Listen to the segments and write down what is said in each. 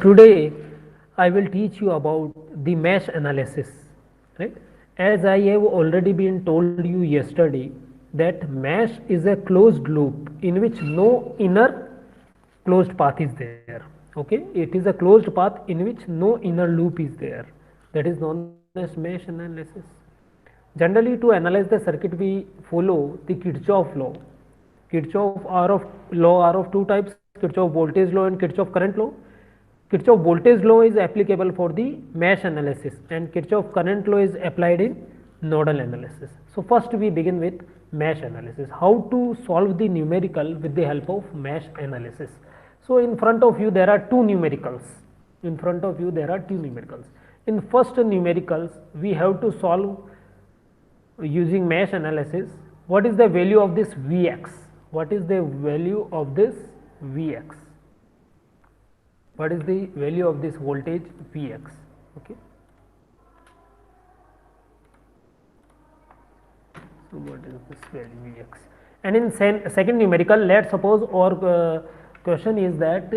today I will teach you about the mesh analysis, right? As I have already been told you yesterday that mesh is a closed loop in which no inner closed path is there. Okay, it is a closed path in which no inner loop is there. That is known as mesh analysis. Generally, to analyze the circuit, we follow the Kirchhoff law. Kirchhoff law are of two types: Kirchhoff voltage law and Kirchhoff current law. Kirchhoff voltage law is applicable for the mesh analysis, and Kirchhoff current law is applied in nodal analysis. So first we begin with mesh analysis. How to solve the numerical with the help of mesh analysis? So in front of you there are two numericals. In first numericals we have to solve using mesh analysis. What is the value of this Vx? What is the value of this Vx? What is the value of this voltage Vx? Okay. So what is this value Vx? And in second numerical, let's suppose our question is that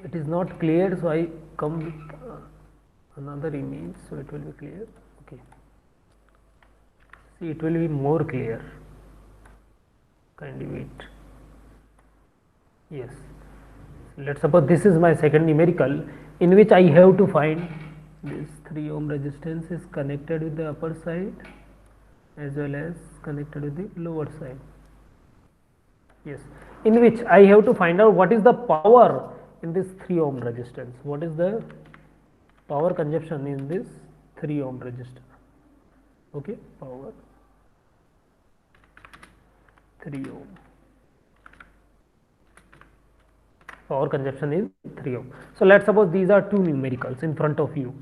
it is not clear, so I come with another image so it will be clear. Okay. See, it will be more clear. Kindly wait. Yes, let's suppose this is my second numerical in which I have to find this 3 ohm resistance is connected with the upper side as well as connected with the lower side. Yes, in which I have to find out what is the power in this 3 ohm resistance. What is the power consumption in this 3 ohm resistor? Okay, power 3 ohm. Power consumption is 3 ohm. So let's suppose these are two numericals in front of you.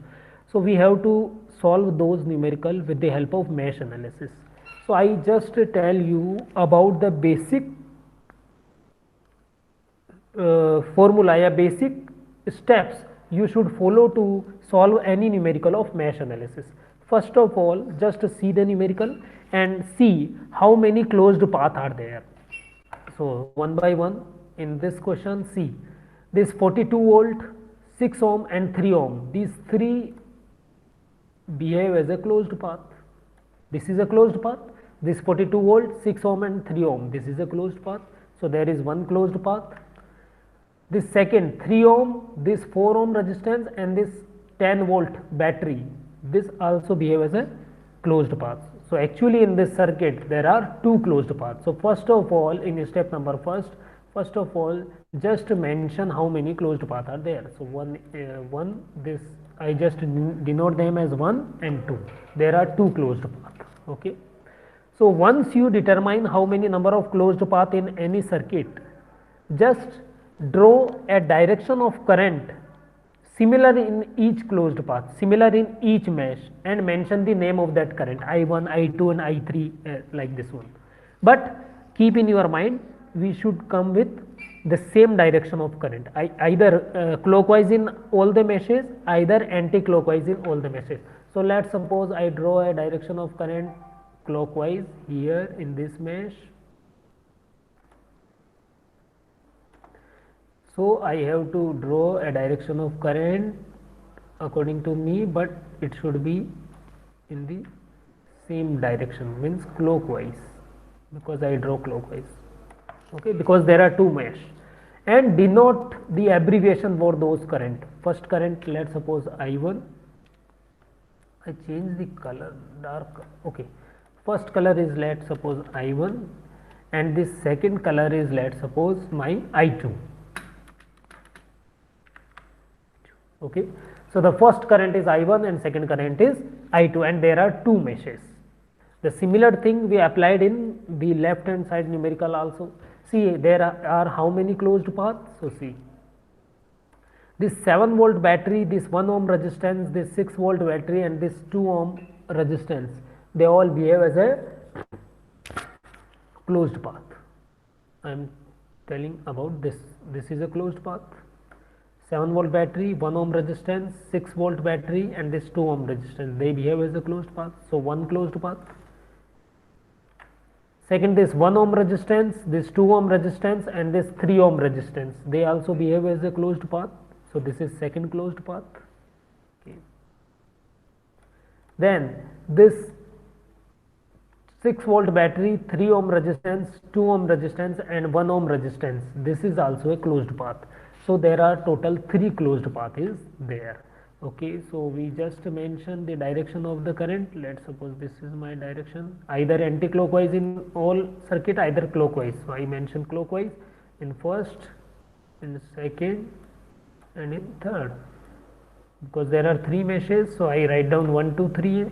So we have to solve those numerical with the help of mesh analysis. So I just tell you about the basic formula, basic steps you should follow to solve any numerical of mesh analysis. First of all, just see the numerical and see how many closed paths are there. So one by one. In this question, see this 42 volt, 6 ohm and 3 ohm, these three behave as a closed path. This is a closed path. This 42 volt, 6 ohm and 3 ohm, this is a closed path. So there is one closed path. This second 3 ohm, this 4 ohm resistance and this 10 volt battery, this also behave as a closed path. So actually in this circuit there are two closed paths. So first of all, in step number first of all, just mention how many closed paths are there. So one this I just denote them as 1 and 2. There are two closed paths. Okay. So once you determine how many number of closed paths in any circuit, just draw a direction of current similar in each closed path, similar in each mesh, and mention the name of that current I1, I2 and I3 like this one. But keep in your mind, we should come with the same direction of current, either clockwise in all the meshes, either anti-clockwise in all the meshes. So let's suppose I draw a direction of current clockwise here in this mesh. So I have to draw a direction of current according to me, but it should be in the same direction, means clockwise, because I draw clockwise. Okay, because there are two mesh, and denote the abbreviation for those current. First current, let's suppose I1. I change the color dark. Okay, first color is let's suppose I1, and this second color is let's suppose my I2. Okay, so the first current is I1 and second current is I2, and there are two meshes. The similar thing we applied in the left hand side numerical also. See, there are how many closed paths? So see, this 7 volt battery, this 1 ohm resistance, this 6 volt battery and this 2 ohm resistance, they all behave as a closed path. I am telling about this. This is a closed path. 7 volt battery, 1 ohm resistance, 6 volt battery and this 2 ohm resistance, they behave as a closed path. So one closed path. Second, this 1 ohm resistance, this 2 ohm resistance, and this 3 ohm resistance, they also behave as a closed path. So this is second closed path. Okay. Then this 6 volt battery, 3 ohm resistance, 2 ohm resistance, and 1 ohm resistance, this is also a closed path. So there are total 3 closed path is there. Okay, so we just mentioned the direction of the current. Let's suppose this is my direction, either anti-clockwise in all circuit, either clockwise. So I mentioned clockwise in first, in second, and in third, because there are 3 meshes. So I write down 1 2 3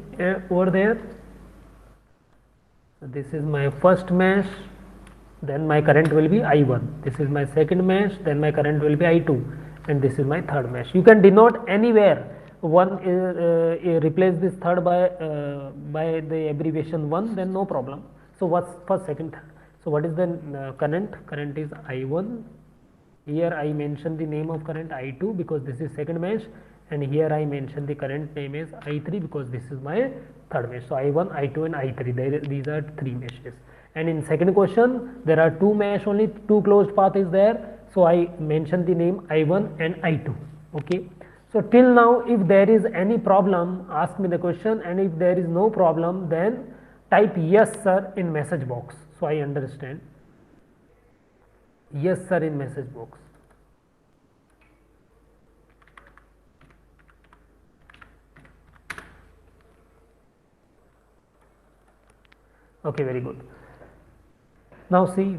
over there. So this is my first mesh, then my current will be I1. This is my second mesh, then my current will be I2, and this is my third mesh. You can denote anywhere one, replace this third by the abbreviation 1, then no problem. So what's first, second, third? So what is the current? Current is I1. Here I mention the name of current I2 because this is second mesh, and here I mention the current name is I3 because this is my third mesh. So I1, I2 and I3, these are 3 meshes. And in second question there are 2 mesh, only 2 closed path is there. So I mention the name I1 and I2. Okay. So till now, if there is any problem, ask me the question, and if there is no problem, then type yes sir in message box. So I understand. Yes sir in message box. Okay, very good. Now see,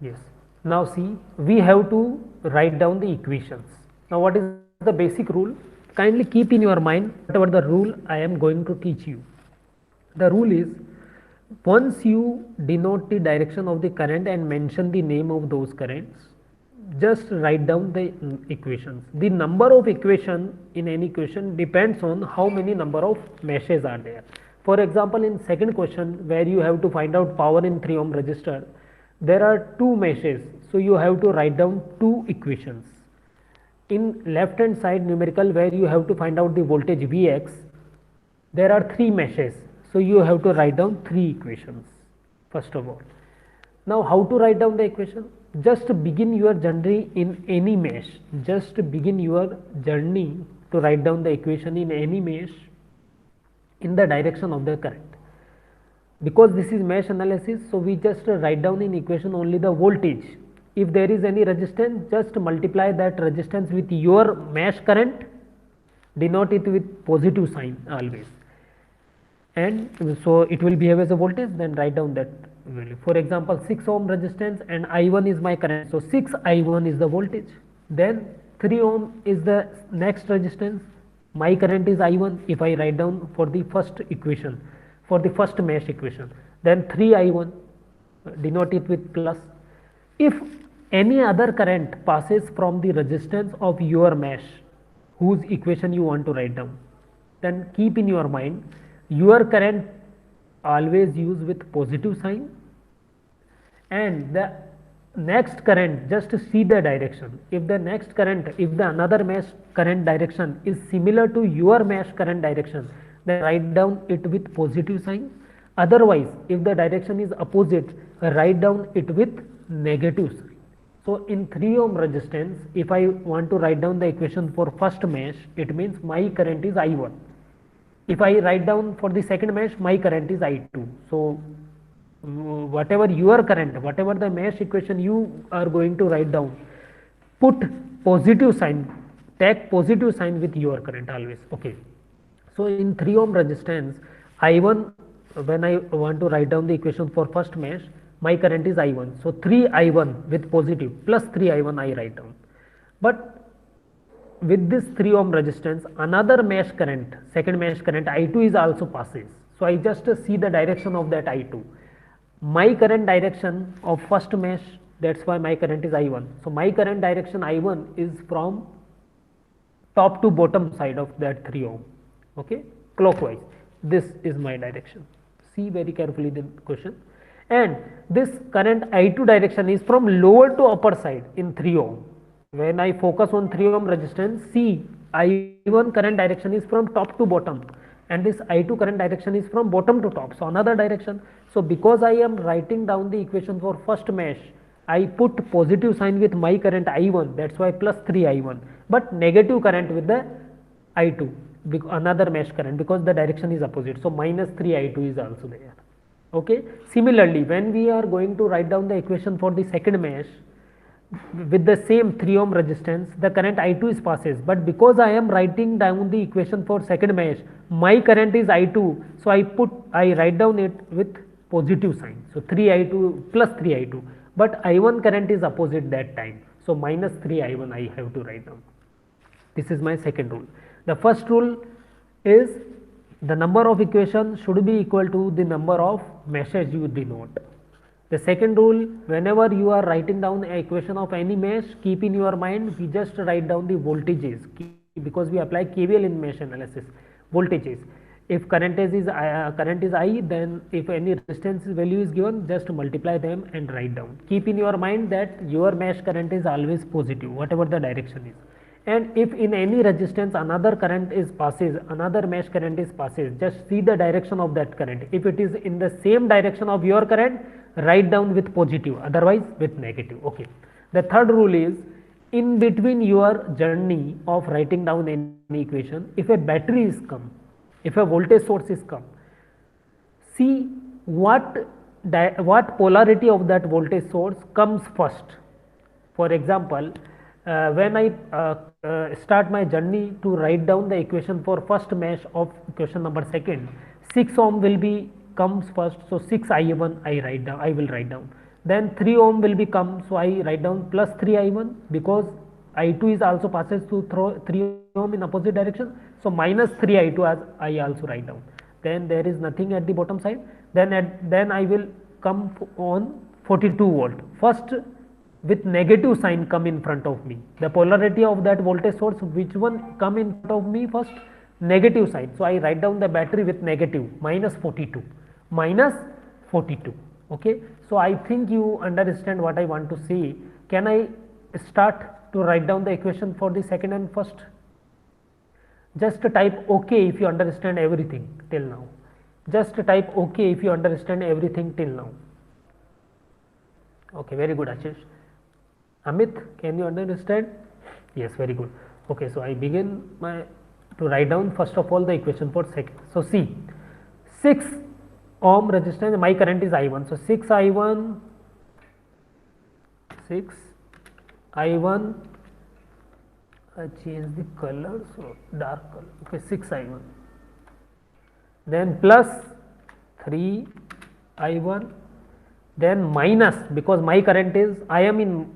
yes, now see, we have to write down the equations. Now what is the basic rule? Kindly keep in your mind whatever the rule I am going to teach you. The rule is, once you denote the direction of the current and mention the name of those currents, just write down the equations. The number of equation in any equation depends on how many number of meshes are there. For example, in second question where you have to find out power in 3 ohm resistor, there are 2 meshes, so you have to write down 2 equations. In left hand side numerical where you have to find out the voltage Vx, there are 3 meshes, so you have to write down 3 equations first of all. Now how to write down the equation? Just begin your journey in any mesh, just begin your journey to write down the equation in any mesh in the direction of the current. Because this is mesh analysis, so we just write down in equation only the voltage. If there is any resistance, just multiply that resistance with your mesh current, denote it with positive sign always, and so it will behave as a voltage. Then write down that value. For example, 6 ohm resistance and I1 is my current, so 6 I1 is the voltage. Then 3 ohm is the next resistance, my current is I1. If I write down for the first equation, for the first mesh equation, then 3 I1, denote it with plus. If any other current passes from the resistance of your mesh whose equation you want to write down, then keep in your mind your current always use with positive sign, and the next current just see the direction. If the next current, if the another mesh current direction is similar to your mesh current direction, then write down it with positive sign. Otherwise, if the direction is opposite, write down it with negative sign. So in 3 ohm resistance, if I want to write down the equation for first mesh, it means my current is I1. If I write down for the second mesh, my current is I2. So whatever your current, whatever the mesh equation you are going to write down, put positive sign, take positive sign with your current always. Okay. So in 3 ohm resistance, I1, when I want to write down the equation for first mesh, my current is I1. So 3 I1 with positive plus 3 I1 I write down. But with this 3 ohm resistance, another mesh current, second mesh current I2 is also passes. So I just see the direction of that I2. My current direction of first mesh, that's why my current is I1. So my current direction I1 is from top to bottom side of that 3 ohm. Okay, clockwise. This is my direction. See very carefully the question. And this current I2 direction is from lower to upper side in 3 ohm. When I focus on 3 ohm resistance, see I1 current direction is from top to bottom. and this I2 current direction is from bottom to top, so another direction. So because I am writing down the equation for first mesh, I put positive sign with my current I1, that's why plus 3I1, but negative current with the I2, another mesh current, because the direction is opposite, so minus 3I2 is also there. Okay. Similarly, when we are going to write down the equation for the second mesh with the same 3 ohm resistance, the current I2 is passes, but because I am writing down the equation for second mesh, my current is I2, so I write down it with positive sign, so 3I2 plus 3I2, but I1 current is opposite that time, so minus 3I1 I have to write down. This is my second rule. The first rule is the number of equations should be equal to the number of meshes you denote. The second rule, whenever you are writing down an equation of any mesh, keep in your mind we just write down the voltages, because we apply KVL in mesh analysis. Voltages. If current is I, then if any resistance value is given, just multiply them and write down. Keep in your mind that your mesh current is always positive, whatever the direction is. And if in any resistance another current is passes, another mesh current is passes, just see the direction of that current. If it is in the same direction of your current, write down with positive, otherwise with negative. Okay. The third rule is, in between your journey of writing down any equation, if a battery is come, if a voltage source is come, see what polarity of that voltage source comes first. For example, when I start my journey to write down the equation for first mesh of equation number second, 6 ohm will be comes first, so 6I1 I will write down. Then 3 ohm will be come, so I write down plus 3I1, because I2 is also passes through 3 ohm in opposite direction, so minus 3I2 as I also write down. Then there is nothing at the bottom side. Then I will come on 42 volt. First, with negative sign come in front of me. The polarity of that voltage source, which one come in front of me first? Negative sign. So I write down the battery with negative, minus 42. Minus 42. Okay. So I think you understand what I want to say. Can I start to write down the equation for the second and first? Just type OK if you understand everything till now. Just type OK if you understand everything till now. Okay, very good, Ashish. Amit, can you understand? Yes, very good. Okay, so I begin to write down first of all the equation for second. So see, 6 ohm resistance, my current is I1. So 6I1, I change the color, so dark color. Okay, 6I1. Then plus 3I1. Then minus, because my current is, I am in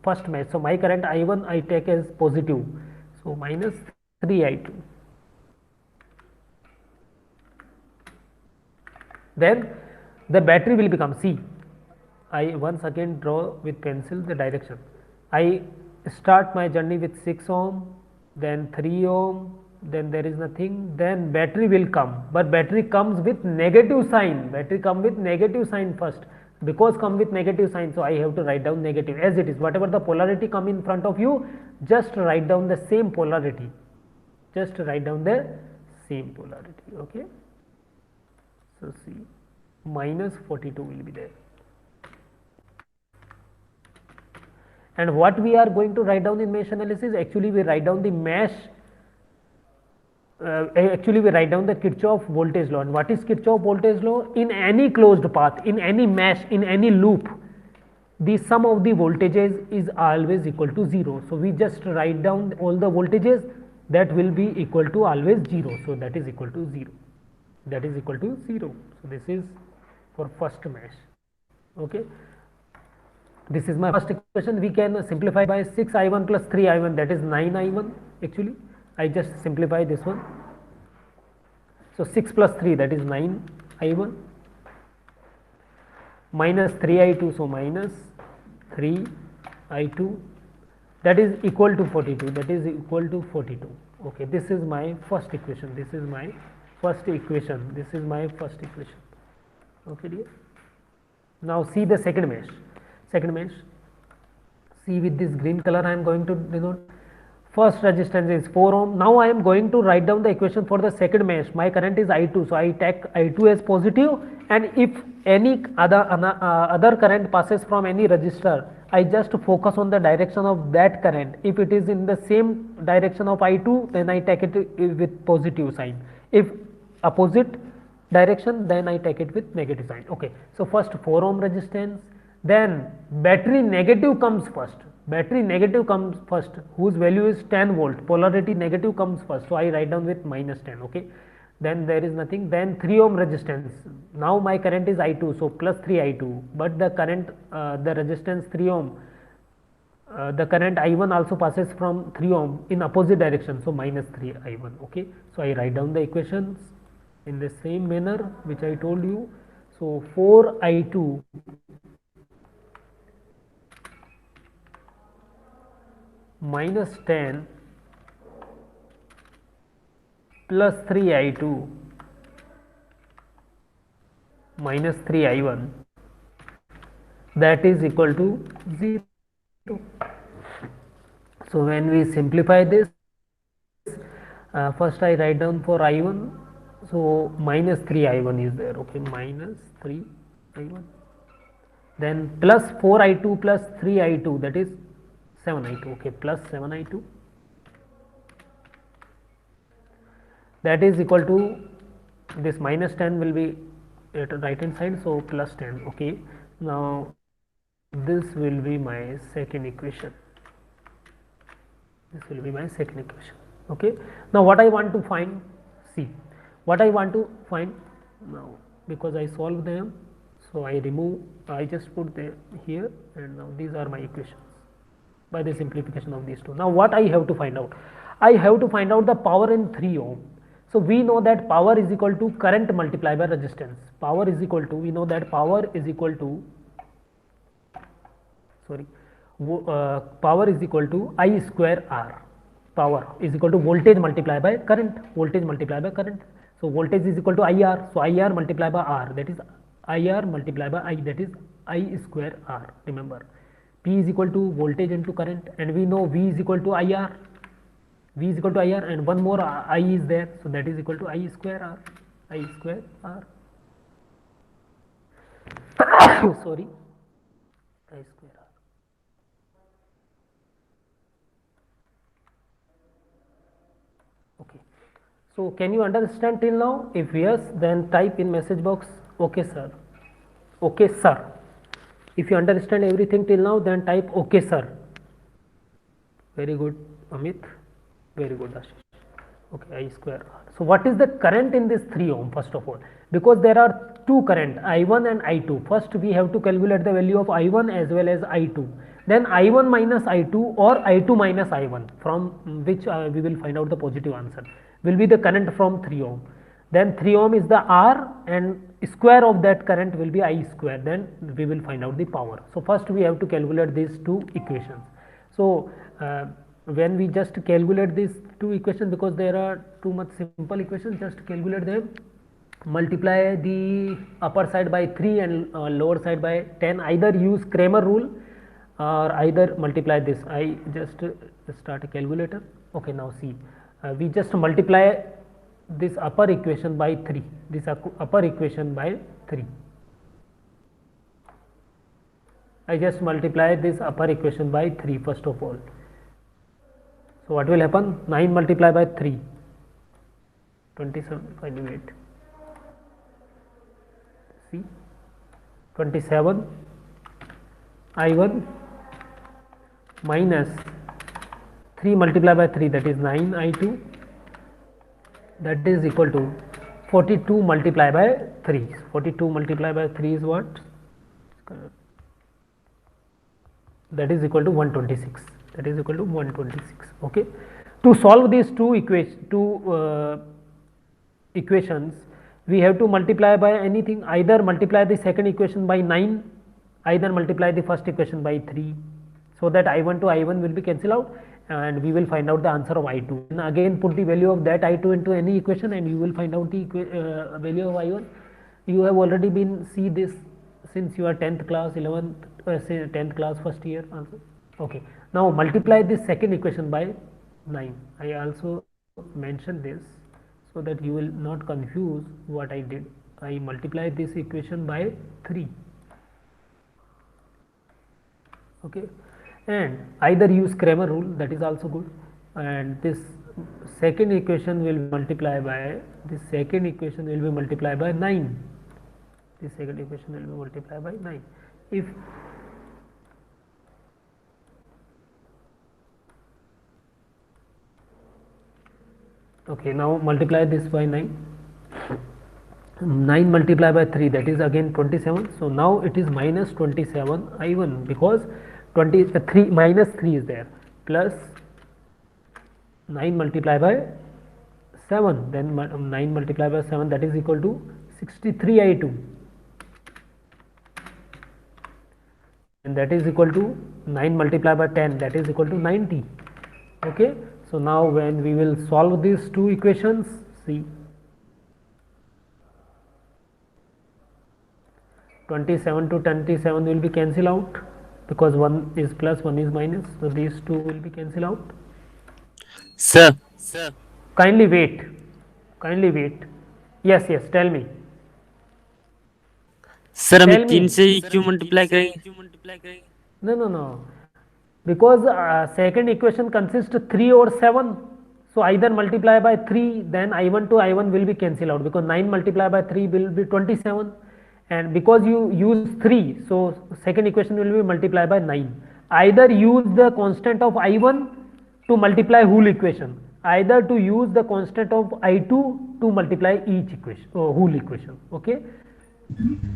first mesh, so my current I1 I take as positive, so minus 3I2. Then the battery will become, see, I once again draw with pencil the direction. I start my journey with 6 ohm, then 3 ohm, then there is nothing, then battery will come, but battery comes with negative sign, first. Because come with negative sign, so I have to write down negative as it is. Whatever the polarity come in front of you, just write down the same polarity. Okay. So see, minus 42 will be there. And what we are going to write down in mesh analysis, actually we write down the mesh. Actually we write down the Kirchhoff voltage law. And what is Kirchhoff voltage law? In any closed path, in any mesh, in any loop, the sum of the voltages is always equal to 0. So we just write down all the voltages, that will be equal to always 0. So that is equal to 0. So this is for first mesh. Okay. This is my first equation. We can simplify by 6I1 plus 3I1, that is 9I1 actually. I just simplify this one. So 6 plus 3, that is 9I1, minus 3I2, so minus 3I2, that is equal to 42. Okay, this is my first equation. Okay, dear. Now see the second mesh. See, with this green color I am going to denote. First resistance is 4 ohm. Now I am going to write down the equation for the second mesh. My current is I2, so I take I2 as positive, and if any other current passes from any resistor, I just focus on the direction of that current. If it is in the same direction of I2, then I take it with positive sign. If opposite direction, then I take it with negative sign. Okay, so first 4 ohm resistance, then battery negative comes first. Battery negative comes first, whose value is 10 volt. Polarity negative comes first, so I write down with minus 10. Okay, then there is nothing. Then 3 ohm resistance. Now my current is I2, so plus 3 I2, but the current, the resistance 3 ohm, the current I1 also passes from 3 ohm in opposite direction, so minus 3 I1. Okay, so I write down the equations in the same manner which I told you. So 4 I2 minus 10 plus 3 I2 minus 3 I1, that is equal to 0. So when we simplify this, first I write down for I1, so minus 3 I1 is there. Okay, minus 3 I1, then plus 4 I2 plus 3 I2, that is 7 I2. Okay, plus 7 I2, that is equal to, this minus 10 will be at the right hand side, so plus 10. Okay, now this will be my second equation. This will be my second equation. Okay, now what I want to find, see what I want to find now, because I solved them, so I remove, I just put them here, and now these are my equations by the simplification of these two. Now what I have to find out, I have to find out the power in 3 ohm. So we know that power is equal to current multiplied by resistance. Power is equal to, we know that power is equal to, power is equal to I square R. Power is equal to voltage multiplied by current. Voltage multiplied by current. So voltage is equal to IR. So IR multiplied by R, that is IR multiplied by I, that is I square R. Remember, P is equal to voltage into current, and we know V is equal to IR. V is equal to IR, and one more I is there, so that is equal to I square R. I square R. Sorry, I square R. Okay, so can you understand till now? If yes, then type in message box, okay sir. Okay sir. If you understand everything till now, then type okay sir. Very good Amit, very good Ashish. Okay, I square R. So what is the current in this 3 ohm? First of all, because there are two current, I1 and I2, first we have to calculate the value of I1 as well as I2, then I1 minus I2 or I2 minus I1, from which we will find out the positive answer, will be the current from 3 ohm. Then 3 ohm is the R, and square of that current will be I square, then we will find out the power. So first we have to calculate these two equations. So when we just calculate these two equations, because there are too much simple equations, just calculate them, multiply the upper side by 3 and lower side by 10, either use Kramer rule or either multiply this. I just start a calculator. Okay, now see, we just multiply this upper equation by 3, this upper equation by 3. I just multiply this upper equation by 3 first of all. So what will happen? 9 multiplied by 3, 27, wait, see, 27 I1 minus 3 multiplied by 3, that is 9 I2, that is equal to 42 multiplied by 3. 42 multiplied by 3 is what? That is equal to 126. That is equal to 126. Okay. To solve these two equations, we have to multiply by anything. Either multiply the second equation by 9, either multiply the first equation by 3, so that I1 to I1 will be cancelled out, and we will find out the answer of I2. And again put the value of that I2 into any equation, and you will find out the value of I1. You have already been see this since you are 10th class, 11th, 10th class first year also. Okay. Now multiply this second equation by 9. I also mentioned this so that you will not confuse what I did. I multiplied this equation by 3. Okay, and either use Cramer rule, that is also good, and this second equation will multiply by 9. This second equation will be multiplied by 9. If okay, now multiply this by 9. 9 multiplied by 3, that is again 27. So now it is minus 27 I1, because 23 minus 3 is there, plus 9 multiplied by 7, then 9 multiplied by 7, that is equal to 63 I2, and that is equal to 9 multiplied by 10, that is equal to 90. Okay, so now when we will solve these two equations, see, 27 to 27 will be cancelled out, because one is plus, one is minus, so these two will be cancelled out. Sir, Kindly wait. Yes, tell me. Sir Tell हमें me. 3 से क्यों multiply करेंगे? No, because second equation consists 3 or 7, so either multiply by 3, then I1 to I1 will be cancelled out, because 9 multiplied by 3 will be 27, and because you use 3, so second equation will be multiplied by 9. Either use the constant of I1 to multiply whole equation, either to use the constant of I2 to multiply each equation, whole equation. Okay,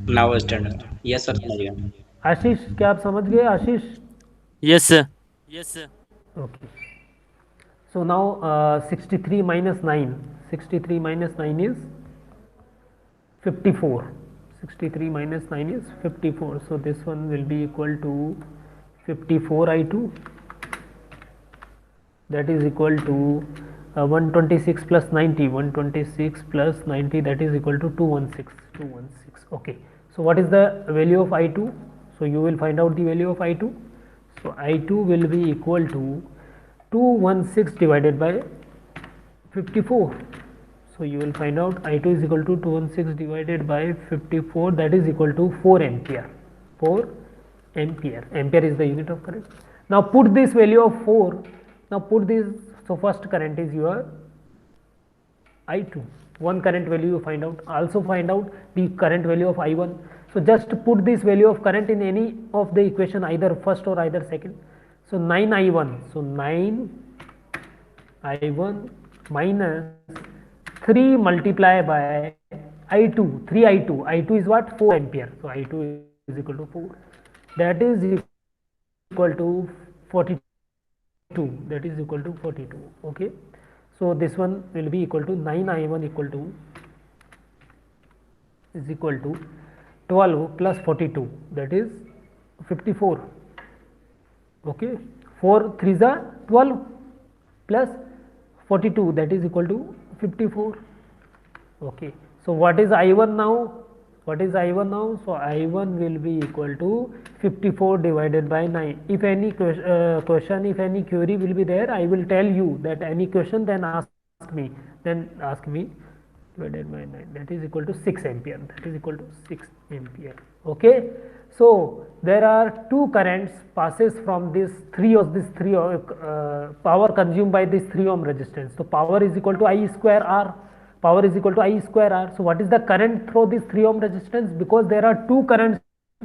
now standard yes sir समझ गया आशीष, क्या आप समझ गए Ashish? Yes sir. Okay, so now 63 minus 9 is 54. 63 minus 9 is 54, so this one will be equal to 54 I2, that is equal to 126 plus 90, 126 plus 90, that is equal to 216. Okay, so what is the value of I2? So you will find out the value of I2. So I2 will be equal to 216 divided by 54. So you will find out I2 is equal to 216 divided by 54, that is equal to 4 ampere. 4 ampere. Ampere is the unit of current. Now put this value of 4. Now put this. So first current is your I2. One current value you find out. Also find out the current value of I1. So just put this value of current in any of the equation, either first or either second. So 9 I1. So 9 I1 minus 3 multiplied by I2. 3 I2. I2 is what? 4 ampere. So I2 is equal to 4. That is equal to 42. That is equal to 42. Okay. So this one will be equal to 9 I1 is equal to 12 plus 42, that is 54. Okay, 4 3s are 12 plus 42, that is equal to 54. Okay, so what is I1 now? So I1 will be equal to 54 divided by 9. If any question, if any query will be there, I will tell you that any question, then ask me divided by 9, that is equal to 6 ampere. Okay, so there are two currents passes from this 3 power consumed by this 3 ohm resistance. So power is equal to I square R. So what is the current through this 3 ohm resistance? Because there are two currents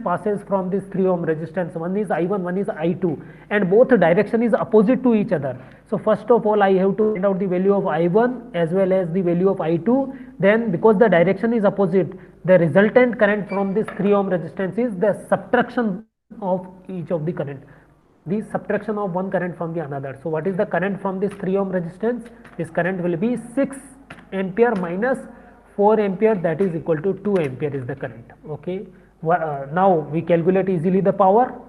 passes from this 3 ohm resistance, one is I1, one is I2, and both direction is opposite to each other. So first of all I have to find out the value of I1 as well as the value of I2. Then because the direction is opposite, the resultant current from this 3 ohm resistance is the subtraction of each of the current, the subtraction of one current from the another. So what is the current from this 3 ohm resistance? This current will be 6 ampere minus 4 ampere, that is equal to 2 ampere is the current. Okay, now we calculate easily the power.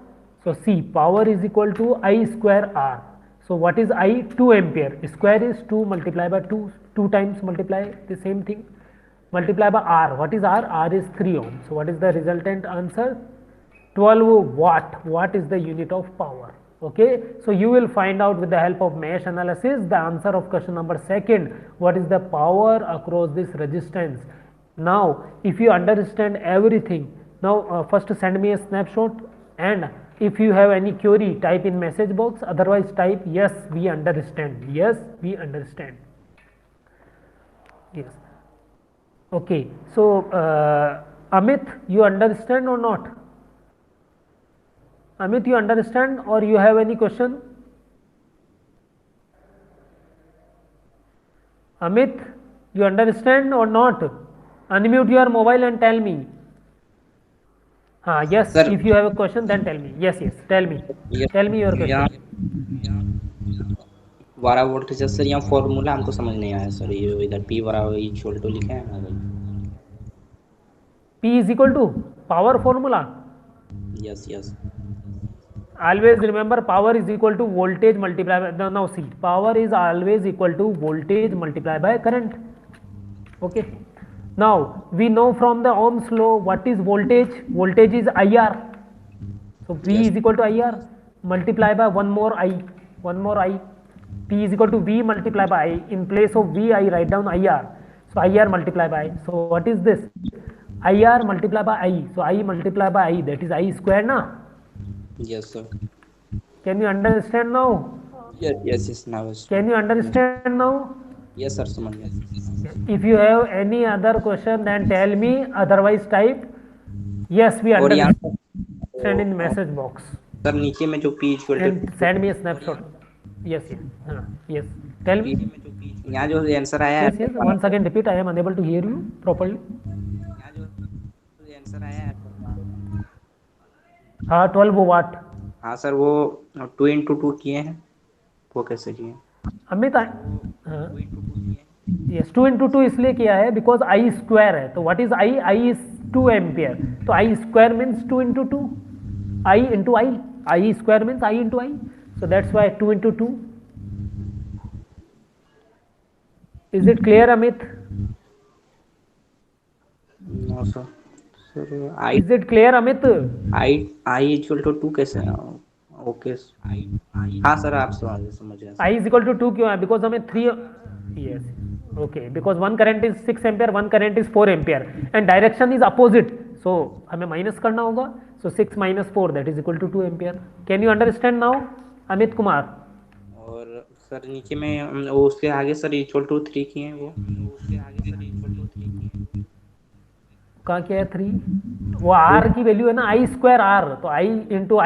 So see, power is equal to I square R. So what is I? 2 ampere. Square is 2 multiplied by 2 times multiply the same thing, multiply by R. What is R? R is 3 ohm. So what is the resultant answer? 12 watt. Watt is the unit of power. Okay, so you will find out with the help of mesh analysis the answer of question number 2. What is the power across this resistance? Now if you understand everything, now first send me a snapshot, and if you have any query type in message box, otherwise type yes we understand, yes we understand. Yes. Okay, so Amit, you understand or not? Amit, you understand or you have any question? Amit, you understand or not? Unmute your mobile and tell me. Yes, Sir. if you have a question then tell me. Yes, tell me. ये- Tell me your यहाँ question. 12 volt से sir यहाँ formula हमको समझ नहीं आया sir, ये इधर P बराबर इक्वल टू लिखा है ना भाई। P is equal to power formula. Yes Always remember power is equal to voltage multiplied by, now see, power is always equal to voltage multiplied by current. Okay, now we know from the Ohm's law what is voltage. Voltage is IR, so V Yes. is equal to IR multiplied by one more I. P is equal to V multiplied by I. In place of V I write down IR, so IR multiplied by I. So what is this? IR multiplied by I, so I multiplied by I, that is I square na. Yes sir. Can you understand now? Yes now. Can you understand now? Yes sir, समझ गया। If you have any other question then tell me, otherwise type yes we और यहाँ understand in message box sir नीचे में जो P equal and send me a snapshot. Yes, yes, tell me. यहाँ जो answer आया है, Yes, once again repeat, I am unable to hear you properly. यहाँ जो आंसर आया है 12 watt. हाँ सर, वो 2 into 2 किए हैं, वो कैसे किए? अमित yes 2 into 2 इसलिए किया है because I square है, तो what is I? I is 2 ampere, तो I square means 2 into 2, I into I square means I into I, so that's why 2 into 2. Is it clear Amit? No sir. Sir I Is it clear Amit? I equal to 2 कैसे? Okay हाँ sir, आप समझ गए। I is equal to 2 क्यों है? Because हमें 3, yes, okay, because one current is 6 ampere, one current is 4 ampere and direction is opposite, so हमें minus करना होगा, so 6 minus 4 that is equal to 2 ampere. Can you understand now Amit Kumar? और sir नीचे में वो उसके आगे सर इक्वल टू 3 किए हैं, वो कहाँ क्या है 3? वो R की वैल्यू है ना, I स्क्वायर R, तो I into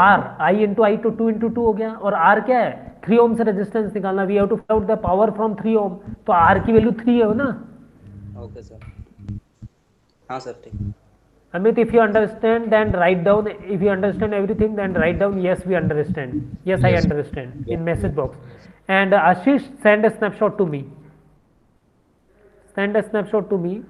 R, I into I तो 2 इंटू 2 हो गया, और R क्या है 3 ओम से रेजिस्टेंस निकालना, we have to find out the power from 3 ohm, तो R की वैल्यू 3 है ना। ओके सर, हाँ सर ठीक। Amit, if you understand then write down, if you understand everything then write down yes we understand, yes I understand in message box. And Ashish, send a snapshot to me, send a snapshot to me.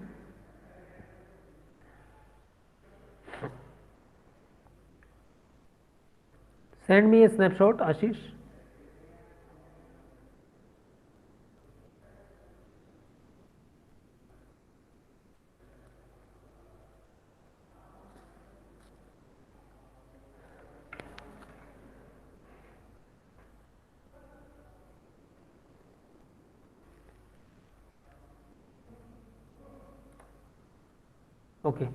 Send me a snapshot Ashish. Okay,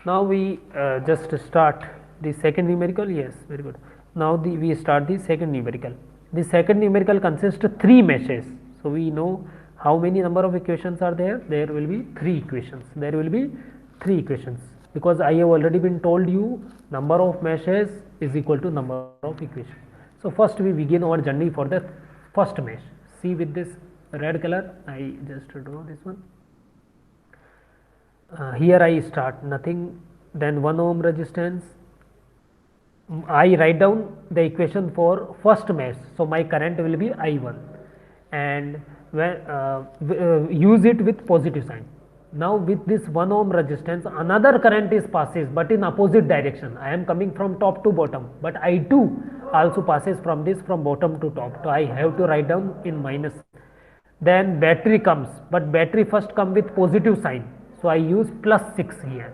now we just start the second numerical. Yes, very good. Now we start the second numerical. The second numerical consists of 3 meshes, so we know how many number of equations are there. There will be 3 equations, there will be 3 equations, because I have already been told you number of meshes is equal to number of equations. So first we begin our journey for the first mesh. See with this red color, I just draw this one. Here I start nothing, then 1 ohm resistance. I write down the equation for first mesh, so my current will be I1, and when, use it with positive sign. Now with this 1 ohm resistance another current is passes but in opposite direction. I am coming from top to bottom, but I2 also passes from this from bottom to top, so I have to write down in minus. Then battery comes, but battery first come with positive sign, so I use plus 6 here.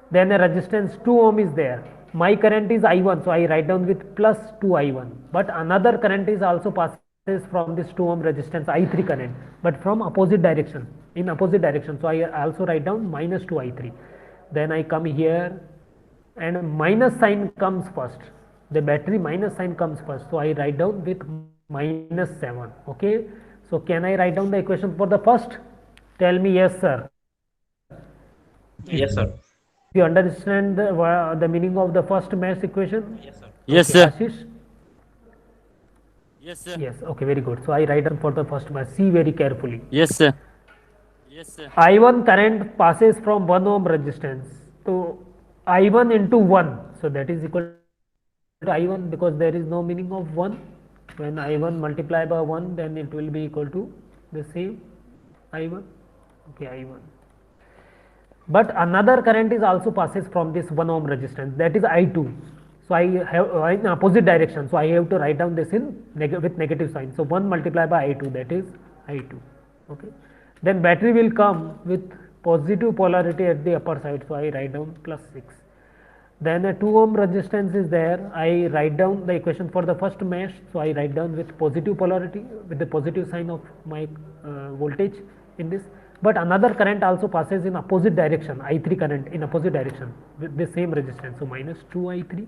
Then a resistance 2 ohm is there, my current is I1, so I write down with plus 2 I1, but another current is also passes from this 2 ohm resistance I3 current, but from opposite direction, in opposite direction, so I also write down minus 2 I3. Then I come here and minus sign comes first, the battery minus sign comes first, so I write down with minus 7. Okay, so can I write down the equation for the first? Tell me yes sir. Yes, sir. You understand the meaning of the first mesh equation? Yes, Okay, sir. Ashish? Yes, sir. Yes, okay, very good. So I write down for the first mesh. See very carefully. Yes, sir. Yes, sir. I1 current passes from 1 ohm resistance. So I1 into 1. So that is equal to I1 because there is no meaning of 1. When I1 multiply by 1, then it will be equal to the same I1. Okay, I1. But another current is also passes from this 1 ohm resistance, that is I2. So I have in opposite direction, so I have to write down this in with negative sign. So 1 multiplied by I2, that is I2. Okay, then battery will come with positive polarity at the upper side, so I write down plus 6. Then a 2 ohm resistance is there, I write down the equation for the first mesh, so I write down with positive polarity, with the positive sign of my voltage in this. But another current also passes in opposite direction, I3 current in opposite direction with the same resistance, so minus 2 I3.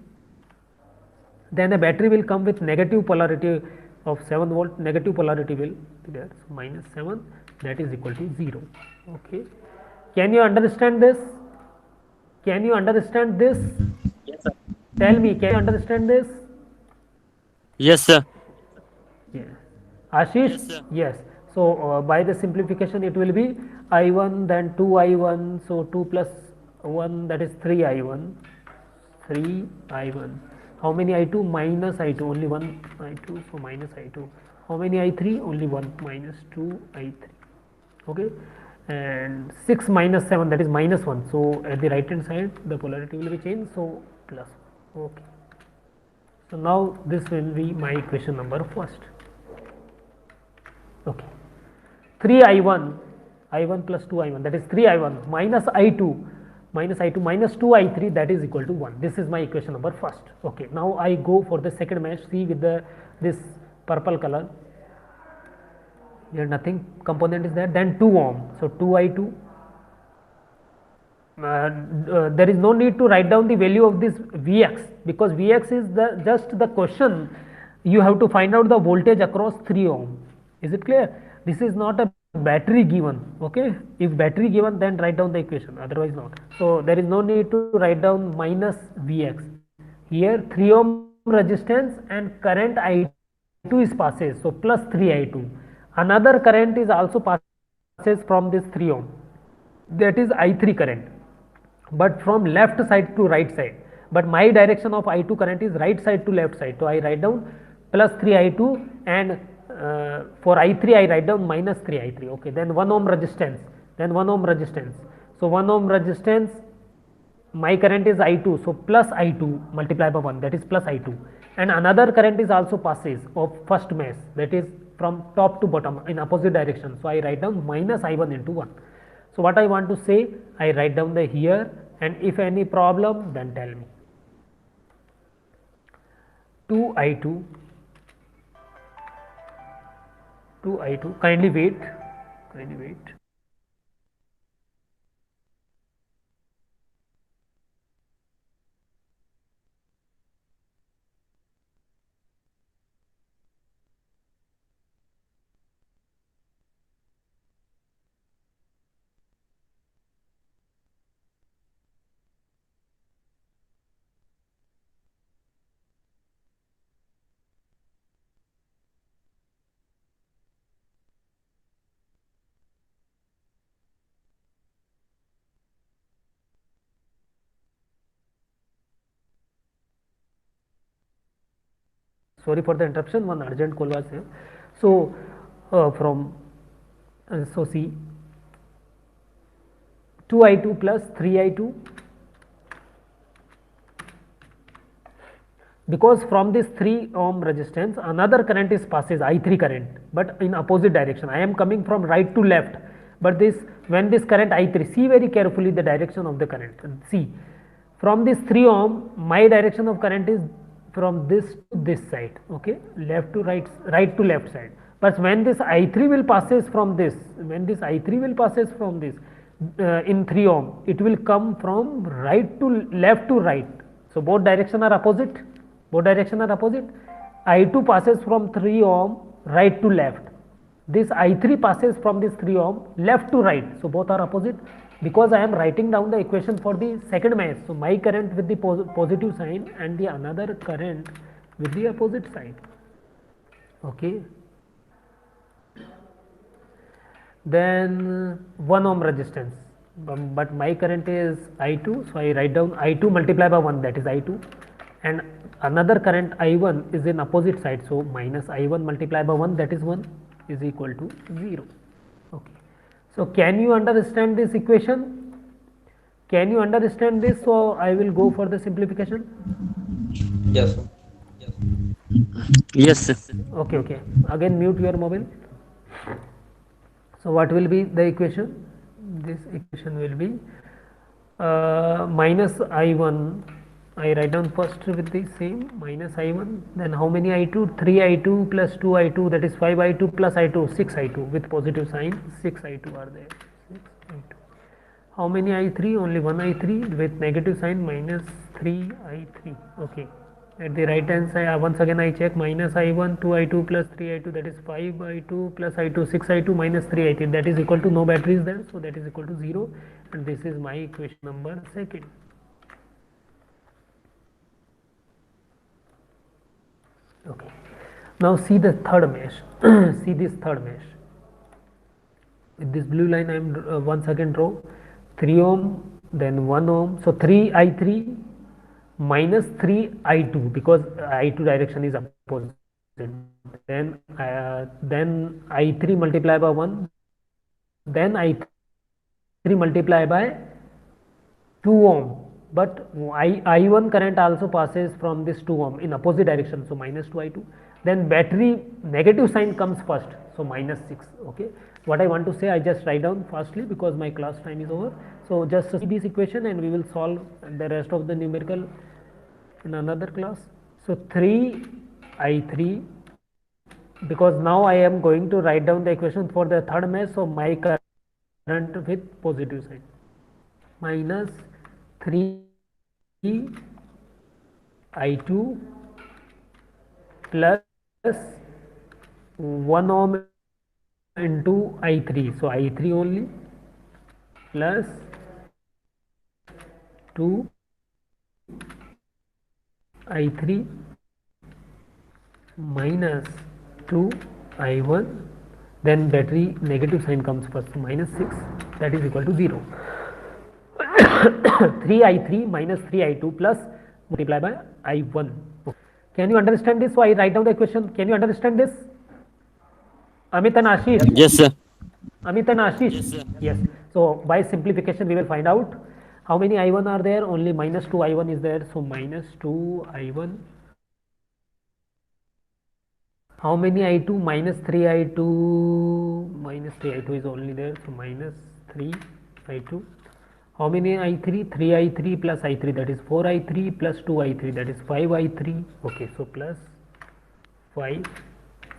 Then a battery will come with negative polarity of 7 volt, negative polarity will be there, so minus 7, that is equal to 0. Okay, can you understand this? Can you understand this? Yes, sir. Tell me, can you understand this? Yes, sir. Yes. Ashish? Yes, sir. Yes. So by the simplification it will be I1, then 2 I1, so 2 plus 1, that is 3 I1, 3 I1. How many I2? Minus I2, only 1 I2, so minus I2. How many I3? Only 1, minus 2 I3. Okay, and 6 minus 7, that is minus 1, so at the right hand side the polarity will be changed, so plus. Okay, so now this will be my equation number first. Okay, 3 I1, I1 plus 2 I1, that is 3 I1 minus I2 minus 2 I3, that is equal to 1. This is my equation number first. Okay, now I go for the second mesh. See with the this purple color, here nothing component is there, then 2 ohm, so 2 I2. There is no need to write down the value of this Vx, because Vx is the just the question, you have to find out the voltage across 3 ohm. Is it clear? This is not a battery given. Okay, if battery given, then write down the equation, otherwise not. So there is no need to write down minus Vx. Here 3 ohm resistance and current I2 is passes, so plus 3 I2. Another current is also passes from this 3 ohm, that is I3 current, but from left side to right side. But my direction of I2 current is right side to left side, so I write down plus 3 I2, and for I3 I write down minus 3 I3. Okay, then 1 ohm resistance, so 1 ohm resistance, my current is I2, so plus I2 multiplied by 1, that is plus I2. And another current is also passes of first mesh, that is from top to bottom in opposite direction, so I write down minus I1 into 1. So what I want to say, I write down the here, and if any problem, then tell me. 2 I2, kindly wait. Sorry for the interruption, one urgent call was here. So so see, 2 I2 plus 3 I2, because from this 3 ohm resistance another current is passes, I3 current, but in opposite direction. I am coming from right to left, but this when this current I3, see very carefully the direction of the current, see From this 3 ohm, my direction of current is from this to this side, okay, left to right, right to left side. But when this I3 will passes from this, when this I3 will passes from this in 3 ohm, it will come from right to left to right. So both direction are opposite. Both direction are opposite. I2 passes from 3 ohm right to left. This I3 passes from this 3 ohm left to right. So both are opposite. Because I am writing down the equation for the second mesh, so my current with the positive sign and the another current with the opposite sign. Okay. Then 1 ohm resistance, but my current is I2, so I write down I2 multiplied by 1, that is I2, and another current I1 is in opposite side, so minus I1 multiplied by 1, that is 1, is equal to 0. Okay. So can you understand this equation? Can you understand this? So I will go for the simplification. Yes, sir. Yes, sir. Okay, okay. Again mute your mobile. So what will be the equation? This equation will be minus I1. I write down first with the same minus I1. Then how many I2? 3 I2 plus 2 I2, that is 5 I2 plus I2, 6 I2 with positive sign. 6 I2 are there. 6 I2. How many I3? Only 1 I3 with negative sign, minus 3 I3. Okay. At the right hand side, once again I check, minus I1, 2 I2 plus 3 I2, that is 5 I2 plus I2, 6 I2 minus 3 I3, that is equal to no battery is there, so that is equal to 0, and this is my equation number 2. Okay. Now see the third mesh. See this third mesh. With this blue line I am once again draw 3 ohm, then 1 ohm, so 3 I3 minus 3 I2, because I2 direction is opposite, then I3 multiplied by 1, then I3 multiplied by 2 ohm, but I1 current also passes from this 2 ohm in opposite direction, so minus 2 I2, then battery negative sign comes first, so minus 6. Okay, what I want to say I just write down firstly because my class time is over. So just see this equation and we will solve the rest of the numerical in another class. So 3 I3, because now I am going to write down the equation for the third mesh, so my current with positive sign, minus 3 I2 plus 1 ohm into I3, so I3 only, plus 2 I3 minus 2 I1, then battery negative sign comes first, so minus 6, that is equal to 0. 3 I3 minus 3 I2 plus multiply by I1. Can you understand this? So I write down the equation. Can you understand this? Amit and Ashish? Yes, sir. Amit and Ashish? Yes, sir. Yes. So by simplification we will find out how many I1 are there. Only minus 2 I1 is there. So minus 2 I1. How many I2? Minus 3 I2. Minus 3 I2 is only there. So minus 3 I2. How many I3? 3 I3 plus I3, that is 4 I3 plus 2 I3, that is 5 I3. Okay, so plus 5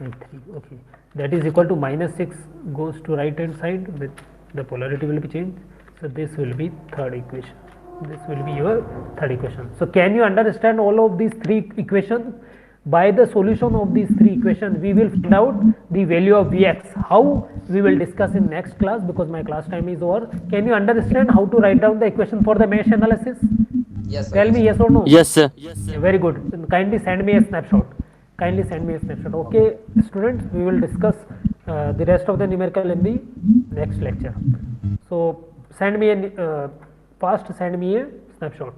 I3. Okay, that is equal to minus 6 goes to right hand side, with the polarity will be changed. So this will be third equation. This will be your third equation. So can you understand all of these three equations? By the solution of these three equations, we will find out the value of Vx. How? We will discuss in next class because my class time is over. Can you understand how to write down the equation for the mesh analysis? Yes, sir. Tell me yes or no. Yes, sir. Yes, sir. Very good. Kindly send me a snapshot. Kindly send me a snapshot. Okay, students, we will discuss the rest of the numerical in the next lecture. So send me a send me a snapshot.